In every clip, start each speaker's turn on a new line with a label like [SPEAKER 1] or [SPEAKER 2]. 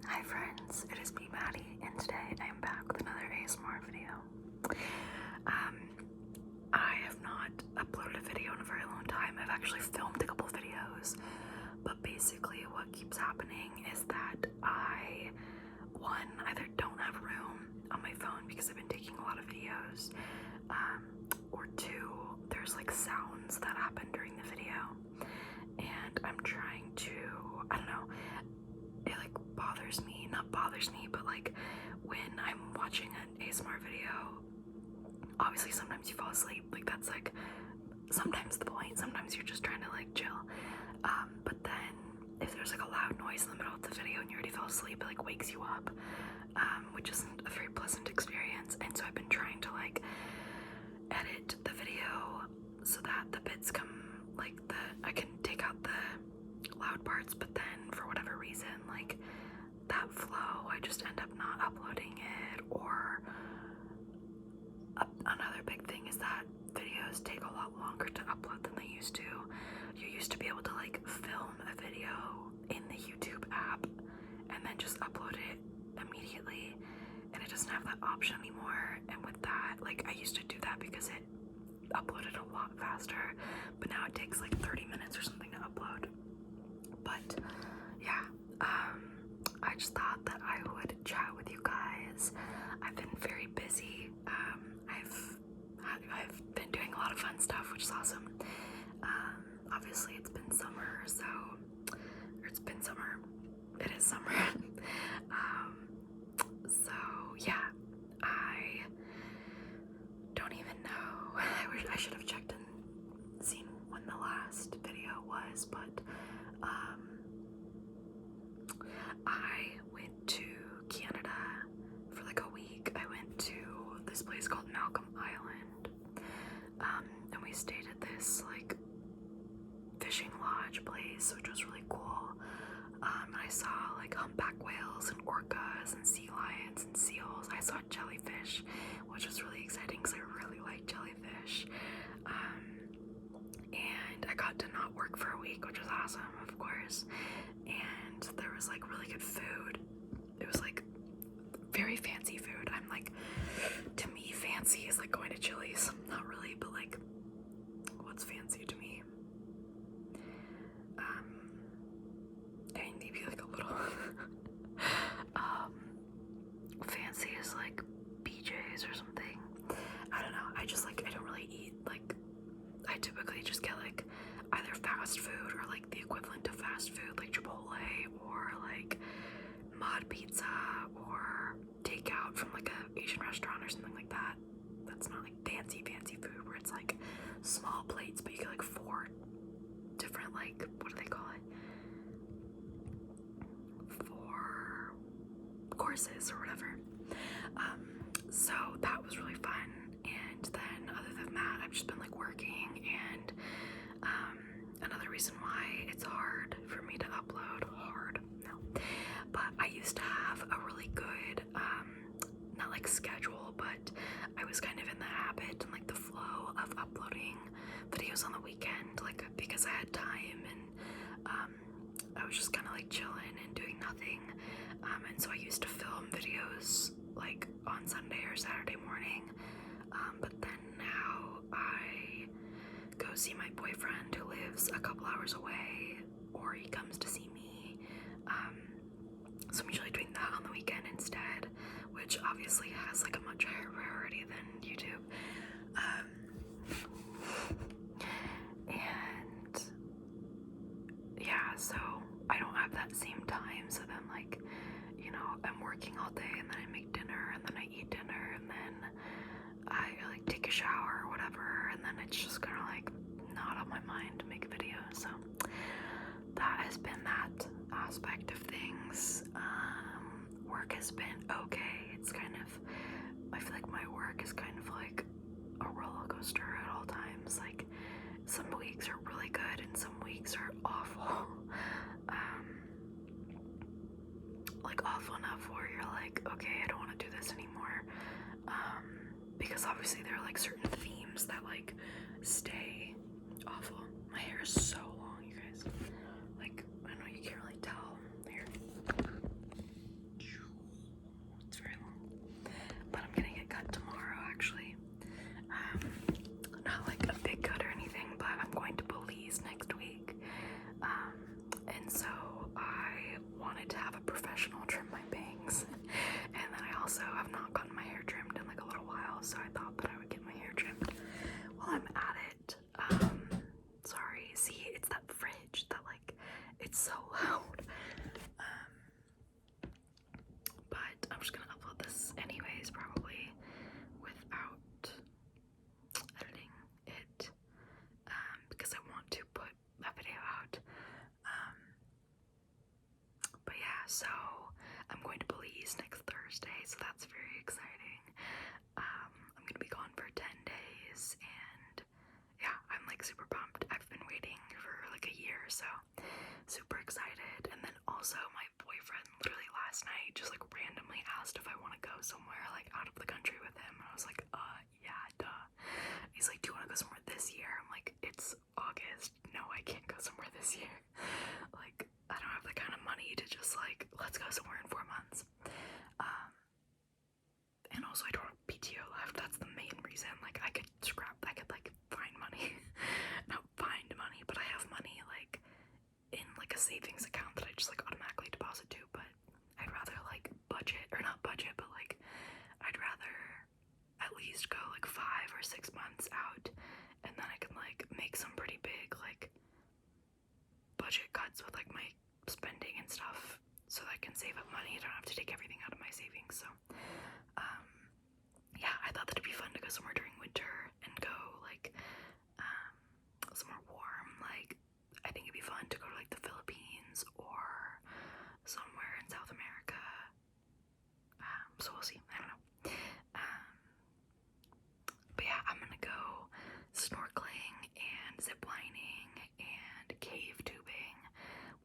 [SPEAKER 1] Hi friends, it is me Maddie, and today I am back with another ASMR video. I have not uploaded a video in a very long time. I've actually filmed a couple videos, but basically what keeps happening is that I, one, either don't have room on my phone because I've been taking a lot of videos, or two, there's like sounds that happen during the video, and I'm trying to, I don't know, it like not bothers me, but like when I'm watching an ASMR video, obviously sometimes you fall asleep, like that's like sometimes the point, sometimes you're just trying to like chill, but then if there's like a loud noise in the middle of the video and you already fell asleep, it like wakes you up, which isn't a very pleasant experience. And so I've been trying to like edit the video so that the bits come, like I can take out the loud parts, but then for whatever reason, like that flow, I just end up not uploading it. Or another big thing is that videos take a lot longer to upload than they used to. You used to be able to like film a video in the YouTube app and then just upload it immediately, and it doesn't have that option anymore. And with that, like I used to do that because it uploaded a lot faster, but now it takes like 30 minutes or something to upload. But yeah, I just thought that I would chat with you guys. I've been very busy. I've been doing a lot of fun stuff, which is awesome. Obviously it's been summer, or it's been summer. It is summer. So yeah, I don't even know. I should have checked and seen when the last video was, but I went to Canada for like a week. I went to this place called Malcolm Island, and we stayed at this like fishing lodge place, which was really cool. And I saw like humpback whales and orcas and sea lions and seals. I saw jellyfish, which was really exciting because I really like jellyfish. And I got to not work for a week, which was awesome, of course. And there was like really good food. It was like very fancy food. I'm like, to me, fancy is like going to Chili's. Not really, but like, what's fancy to me? I mean, maybe like a little. Fancy is like BJ's or something. I don't know. I don't really eat, like, I typically just get like either fast food or like the equivalent of fast food, like Chipotle or like Mod Pizza, or takeout from like a Asian restaurant or something like that. That's not like fancy food where it's like small plates, but you get like 4 different, like, what do they call it? 4 courses or whatever. So that was really fun. And then other than that, I've just been like working, and another reason why it's hard for me to upload, but I used to have a really good, not like schedule, but I was kind of in the habit and like the flow of uploading videos on the weekend, like because I had time, and I was just kind of like chilling and doing nothing, and so I used to film videos like on Sunday or Saturday morning, but then now I go see my boyfriend who lives a couple hours away, or he comes to see me, so I'm usually doing that on the weekend instead, which obviously has like a much higher priority than YouTube. And yeah, so I don't have that same time, so then like, you know, I'm working all day, and then I make dinner, and then I eat dinner, and then I like take a shower or whatever, and then it's just kind of like not on my mind to make a video. So that has been that aspect of things. Work has been okay. It's kind of, I feel like my work is kind of like a roller coaster at all times. Like some weeks are really good and some weeks are awful. Like awful enough where you're like, okay, I don't want to do this anymore. Because obviously there are like certain themes that like stay awful. My hair is so long, you guys. Like, I know you can't really tell. Here. professional trim my bangs. And then I also have not gotten my hair trimmed in like a little while, so I thought that I would get my hair trimmed while I'm at it. Sorry, see, it's that fridge that like, it's so loud. But I'm just gonna upload this anyways, probably without editing it, because I want to put that video out. But yeah, so I'm going to Belize next Thursday, so that's very exciting. I'm gonna be gone for 10 days, and yeah, I'm like super pumped. I've been waiting for like a year, so super excited. And then also my boyfriend literally last night just like randomly asked if I want to go somewhere like out of the country with him, and I was like, yeah, duh. He's like, do you want to go somewhere this year? I'm like, it's August. No, I can't go somewhere this year. Like, I don't have the kind of money to just like, let's go somewhere in 4 months. And also I don't have PTO left. That's the main reason. Like, I could like find money. Not find money, but I have money like in like a savings account that I just like automatically deposit to, but I'd rather like budget, or not budget, but like I'd rather at least go like 5 or 6 months out, and then I can like make some pretty big like budget cuts with like my spending and stuff, so that I can save up money. I don't have to take everything out of my savings. So yeah, I thought that'd be fun to go somewhere during winter and go like somewhere warm. Like, I think it'd be fun to go to like the Philippines or somewhere in South America. So we'll see. I don't know. But yeah, I'm gonna go snorkeling and ziplining and cave tubing,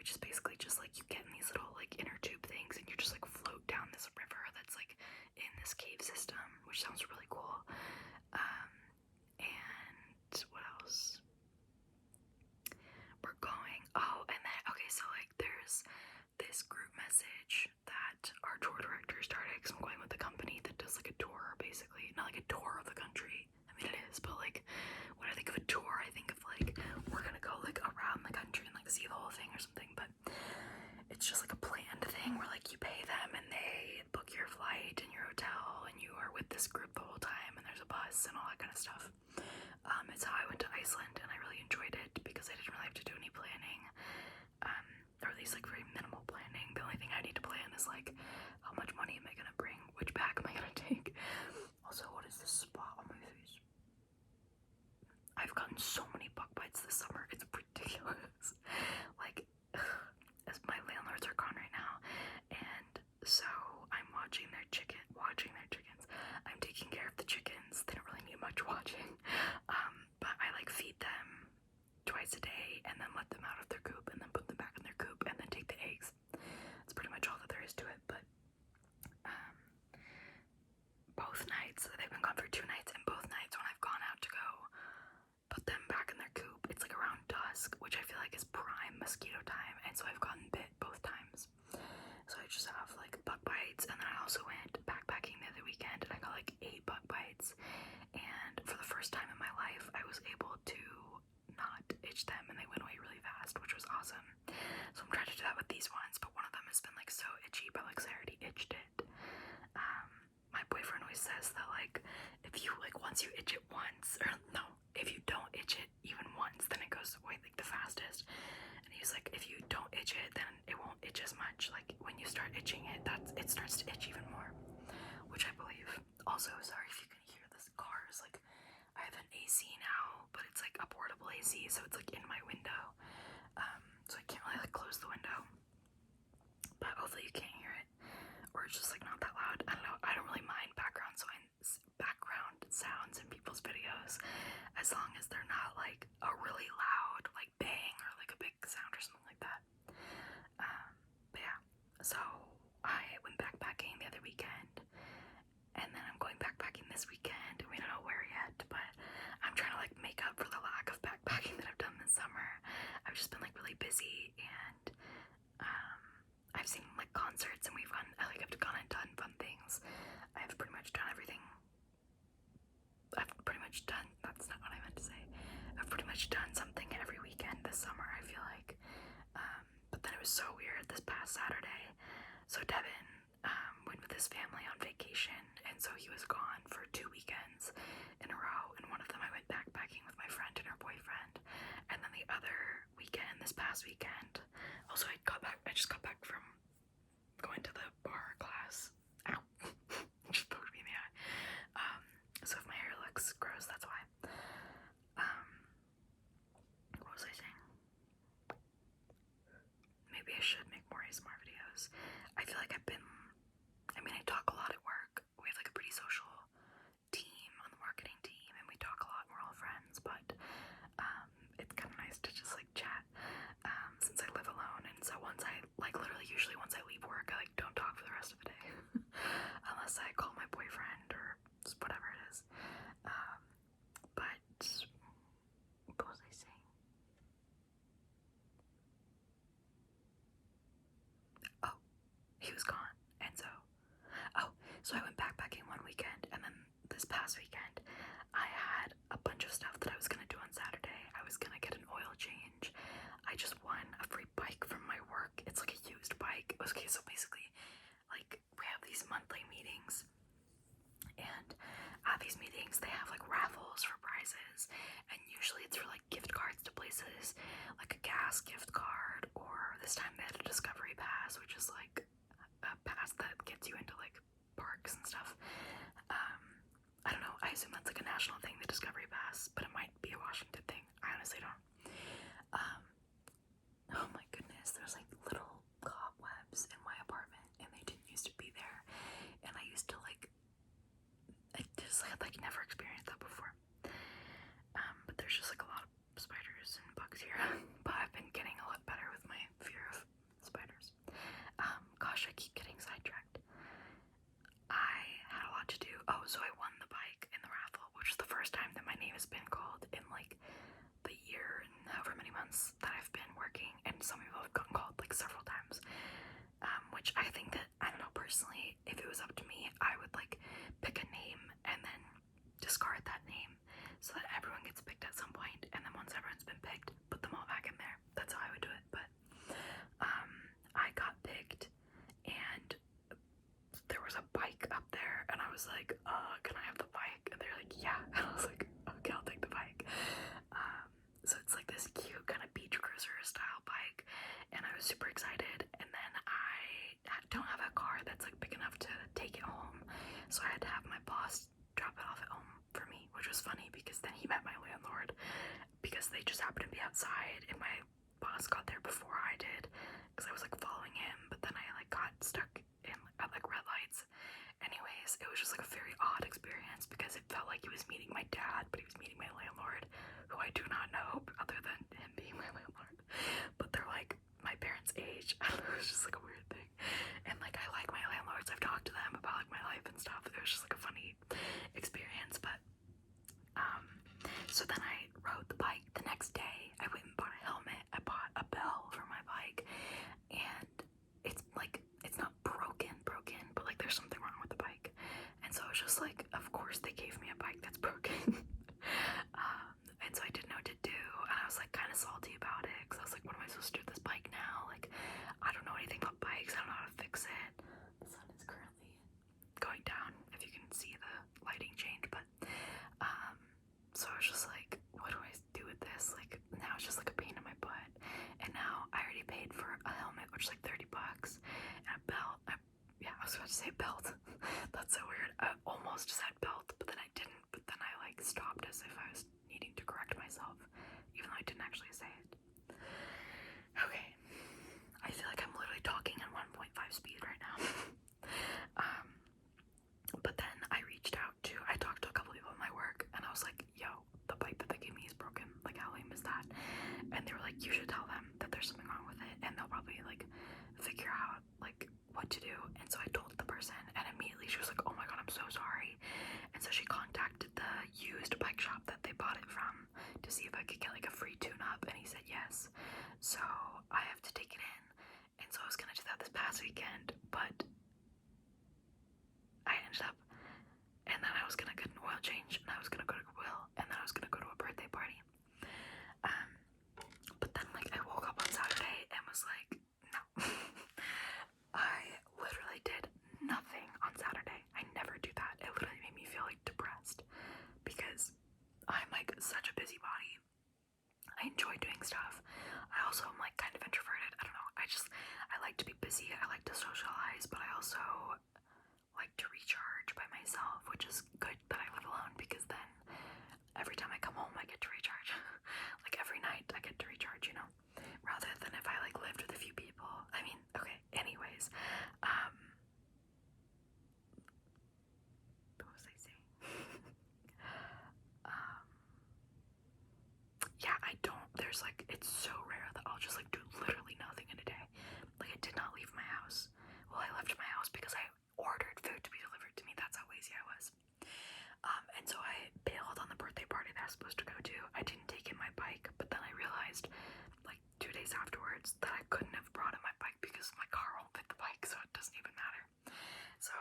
[SPEAKER 1] which is basically just like you get in these little like inner tube things and you just like float down this river that's like in this cave system, which sounds really cool. And what else? We're going, and then, okay, so like there's this group message that our tour director started, because I'm going with the company that does like a tour, basically. Not like a tour of the country, I mean it is, but like when I think of a tour, I think of like we're gonna go like around the country and like see the whole thing or something. But it's just like a planned thing where like you pay them and they book your flight and your hotel, and you are with this group the whole time, and there's a bus and all that kind of stuff. It's how I went to Iceland, and I really enjoyed it because I didn't really have to do any planning, or at least like very minimal planning. The only thing I need to plan is like how much money am I gonna bring, which bag am I gonna take. Also, what is this spot on my face? I've gotten so many bug bites this summer, it's ridiculous. Like, as my landlords are gone right now, and so I'm watching their chickens. I'm taking care of the chickens. They don't really need much watching. But I like feed them twice a day and then let them out of their coop and then put them back in their coop and then take the eggs. That's pretty much all that there is to it. But both nights, they've been gone for 2 nights, and both nights when I've gone out to go put them back in their coop, it's like around dusk, which I feel like is prime mosquito time, and so I've gotten bit both times. So I just have like bug bites, and then I also went backpacking the other weekend and I got like 8 bug bites, and for the first time in my life I was able to not itch them, and they went away really fast, which was awesome. So I'm trying to do that with these ones, but one of them has been like so itchy, but like I already itched it. My boyfriend always says that like if you like once you itch it once, or no, if you don't itch it even once, then it goes away like the fastest. And he's like, if you don't itch it, then it won't itch as much. Like when you start itching it, it starts to itch even more, which I believe. Also, sorry if you can hear this cars. Like, I have an AC now, but it's like a portable AC, so it's like in my window. So I can't really like close the window. But hopefully you can't hear it, or it's just like not that loud. I don't know. I don't really mind background sounds in people's videos, as long as they're not like a really loud like bang or like a big sound or something like that. But yeah, so I went backpacking the other weekend, and then I'm going backpacking this weekend, and we don't know where yet, but I'm trying to like make up for the lack of backpacking that I've done this summer. I've just been like really busy, and I've seen like concerts, and I've gone and done fun things. I've pretty much done everything. That's not what I meant to say. I've pretty much done something every weekend this summer, I feel like. But then it was so weird this past Saturday. So Devin went with his family on vacation, and so he was gone for 2 weekends in a row. And one of them I went backpacking with my friend and her boyfriend, and then the other weekend, this past weekend, also I just got back from going to the bar class. Ow. Just poked me in the eye. So if my hair looks gross, that's why. What was I saying? Maybe I should make more ASMR videos. I feel like I talk a lot at work. We have like a pretty social team on the marketing team, and we talk a lot. We're all friends, but it's kind of nice to just like chat since I live alone. And so usually once I leave work, I like don't talk for the rest of the day unless I call my boyfriend or whatever it is. But what was I saying? Oh, he was gone, and so I went backpacking one weekend, and then this past weekend I had a bunch of stuff that I was gonna do on Saturday. I was gonna get an oil change. I just won a free bike from my work. It's like a used bike. Okay, so basically, like, we have these monthly meetings, and at these meetings they have like raffles for prizes, and usually it's for like gift cards to places, like a gas gift card, or this time they had a discovery pass, which is like a pass that gets you into like parks and stuff. I don't know, I assume that's like a national thing, the discovery pass, but it might be a Washington thing. I honestly don't. Oh my goodness, there's like little cobwebs in my apartment, and they didn't used to be there, and I used to I just had like never experienced that before. But there's just like a lot of spiders and bugs here. But I've been getting a lot better with my fear of spiders. Gosh, I keep getting sidetracked. I had a lot to do. Oh, so I won the bike in the raffle, which is the first time that my name has been called in like the year and however many months that I've been working, and some people have gotten called like several times. Which I think that, I don't know, personally, if it was up to me, I would like pick a name and then discard that name so that everyone gets picked at some point, and then once everyone's been picked, put them all back in there. That's how I would do it. But I got picked, and there was a bike up there, and I was like, can I have the bike? And they're like, yeah. And I was like, okay, I'll take the bike. So it's like this cute kind of beach cruiser style bike, and I was super excited. And then I don't have a car that's like big enough to take it home, so I had to have my boss drop it off at home for me, which was funny because then he met my landlord because they just happened to be outside, and my boss got there before I did because I was like following him, but then I like got stuck in at like red lights. Anyways, it was just like a very odd experience because it felt like he was meeting my dad, but he was meeting my landlord, who I do not know other than him being my landlord. But they're like my parents' age. I don't know, it was just like a weird thing. And like I like my landlords. I've talked to them about like my life and stuff. It was just like a funny experience. But so then I rode the bike. The next day I went and bought a helmet. I bought a bell for my bike, and it's like it's not broken, but like there's something wrong with the bike. And so I was just like, of course they gave me a bike that's broken. And so I didn't know what to do, and I was like kind of salty about it because I was like, what am I supposed to do with this bike now? Like, I don't know anything about bikes. I don't know how to fix it. The sun is currently going down, if you can see the lighting change. But so I was just like, what do I do with this? Like, now it's just like a pain in my butt. And now I already paid for a helmet, which is like $30, and a belt. I was about to say belt. That's so weird. I almost said belt, but then I didn't. But then I like stopped as if I was needing to correct myself, even though I didn't actually say it. Okay. I feel like I'm literally talking at 1.5 speed right now. But then I talked to a couple people at my work, and I was like, yo, the bike that they gave me is broken. Like, how lame is that? And they were like, you should tell them that there's something wrong with it, and they'll probably like figure out like what to do. And so I told the person, and immediately she was like, oh my god, I'm so sorry. And so she contacted the used bike shop that they bought it from to see if I could get like a free tune-up, and he said yes. So I have to take it in, and so I was gonna do that this past weekend, but I ended up, and then I was gonna get an oil change, and I was gonna go to Goodwill, and then I was gonna go to a birthday party. But then like I woke up on Saturday and was like, no. I to socialize, but I also like to recharge by myself, which is good that I live alone, because then every time I come home I get to recharge. Like every night I get to recharge, you know, rather than if I like lived with a few people. I mean, okay, anyways, what was I saying? Yeah, I don't, there's like, it's so rare that I'll just like do literally nothing in a day. Like, I did not leave my house. Well, I left my house because I ordered food to be delivered to me. That's how lazy I was. And so I bailed on the birthday party that I was supposed to go to. I didn't take in my bike, but then I realized, like 2 days afterwards, that I couldn't have brought in my bike because my car won't fit the bike, so it doesn't even matter. So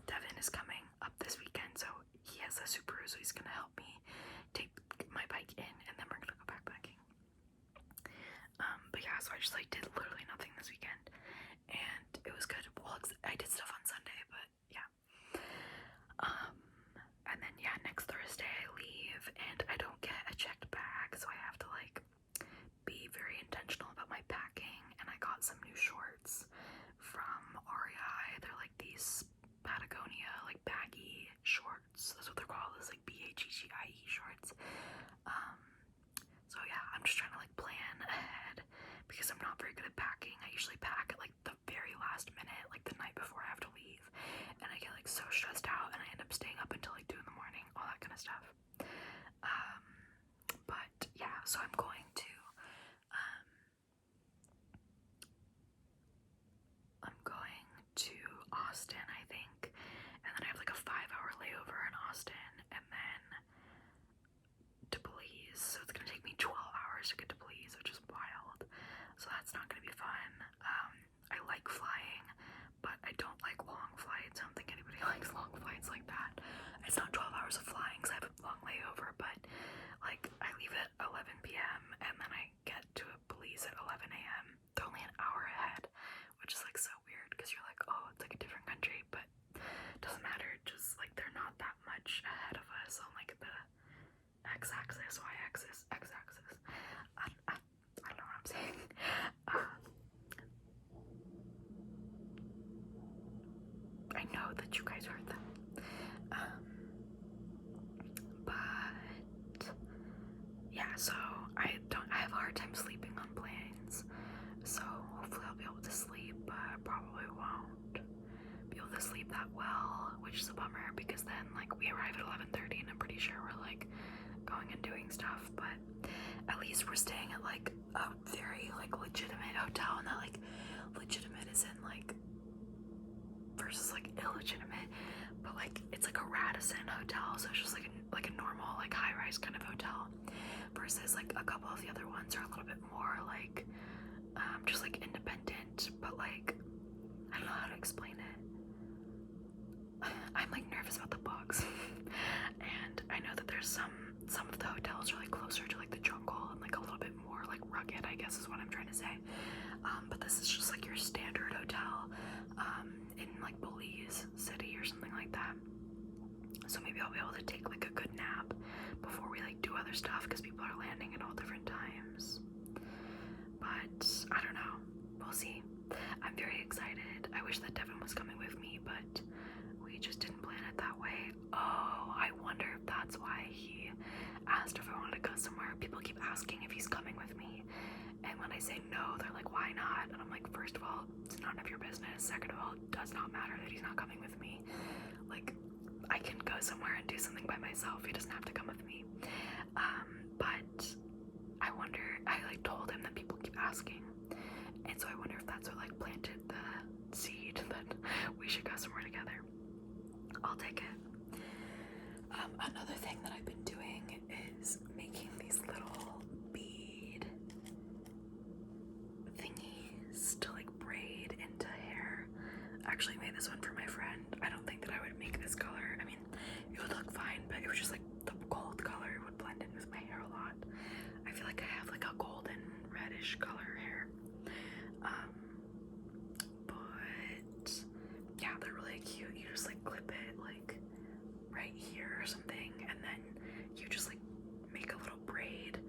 [SPEAKER 1] Devin is coming up this weekend, so he has a Subaru, so he's gonna help me take my bike in, and then we're gonna go backpacking. But yeah, so I just like did literally nothing this weekend, and it was good. Well, I did stuff on Sunday, but yeah. And then yeah, next Thursday I leave, and I don't get a checked bag, so I have to like be very intentional about my packing. And I got some new shorts from REI. They're like these Patagonia like baggy shorts. That's what they're called. It's like BHEGIE shorts. So yeah, I'm just trying to like plan ahead because I'm not very good at packing. I usually pack at like the very last minute, like the night before I have to leave, and I get like so stressed out, and I end up staying up until like 2 in the morning, all that kind of stuff. But yeah, so I'm going to Austin, I think, and then I have like a 5-hour layover in Austin, and then to Belize, so it's gonna take me 12 hours to get to Belize, which is wild. So that's not gonna be fun. I like flying, but I don't like long flights. I don't think anybody likes long flights like that. It's not 12 hours of flying because I have a long layover, but like I leave at 11 p.m. and then I get to Belize at 11 a.m. They're only an hour ahead, which is like so weird because you're like, oh, it's like a different country, but it doesn't matter. Just like they're not that much ahead of us on like the x-axis, y-axis, x-axis. I don't know what I'm saying. I know that you guys heard that. But yeah, so I have a hard time sleeping on planes. So hopefully I'll be able to sleep, but I probably won't be able to sleep that well, which is a bummer because then like we arrive at 11:30 and I'm pretty sure we're like going and doing stuff, but at least we're staying at like a very like legitimate hotel, and that like legitimate is in like versus like illegitimate, but like it's like a Radisson hotel, so it's just like a normal like high-rise kind of hotel, versus like a couple of the other ones are a little bit more like just like independent, but like I don't know how to explain it. I'm like nervous about the bugs and I know that there's some of the hotels are like closer to like the jungle and like a little bit more like rugged, I guess is what I'm trying to say. But this is just like your standard hotel in like Belize City or something like that. So maybe I'll be able to take like a good nap before we like do other stuff because people are landing at all different times. But I don't know. We'll see. I'm very excited. I wish that Devin was coming with me, but we just didn't plan it that way. Oh, I wonder if that's why he asked if I wanted to go somewhere. People keep asking if he's coming with me, and when I say no, they're like, why not? And I'm like, first of all, it's none of your business. Second of all, it does not matter that he's not coming with me. Like, I can go somewhere and do something by myself. He doesn't have to come with me. But I wonder, I like told him that people keep asking, and so I wonder if that's what like planted the seed that we should go somewhere together. I'll take it. Another thing that I've been doing is making these little bead thingies to like braid into hair. I actually made this one for my friend. I don't think that I would make this color. I mean, it would look fine, but it was just like the gold color would blend in with my hair a lot. I feel like I have like a golden reddish color hair. But yeah, they're really cute. You just like clip it like right here or something, and then you just like make a little braid.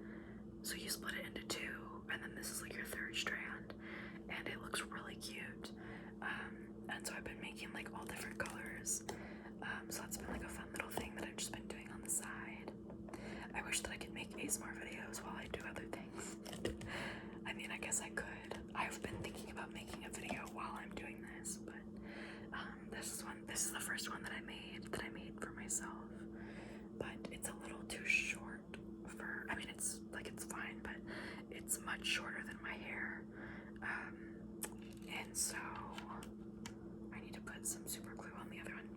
[SPEAKER 1] So you split it into two, and then this is like your third strand, and it looks really cute. And so I've been making like all different colors. So that's been like a fun little thing that I've just been doing on the side. I wish that I could make ASMR videos while I do other things. I mean, I guess I could. I've been thinking about making a video while I'm doing this, but this is the first one that I made for myself. But it's a little too short for, I mean, it's fine, but it's much shorter than my hair. And so I need to put some super glue on the other one.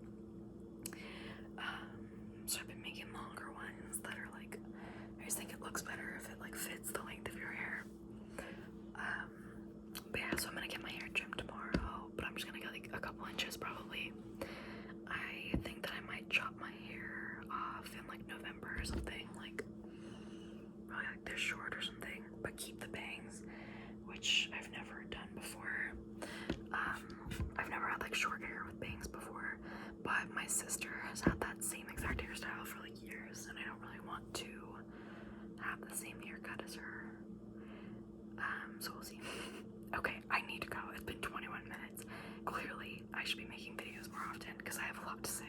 [SPEAKER 1] So I've been making longer ones that are like, I just think it looks better if it like fits the length of your hair. But yeah, so I'm gonna get my hair trimmed tomorrow, but I'm just gonna get like a couple inches probably. I think that I might chop my hair off in like November or something, like probably like this short or something, but keep the bangs, which I've never done before. I've never had like short hair with bangs before, but my sister has had that same exact hairstyle for like years, and I don't really want to have the same haircut as her. So we'll see. Okay, I need to go. It's been 21 minutes. Clearly, I should be making videos more often because I have a lot to say.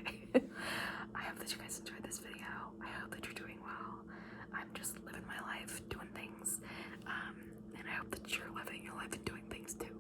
[SPEAKER 1] I hope that you guys enjoyed this video. I hope that you're doing well. I'm just living my life, doing things. And I hope that you're living your life and doing things too.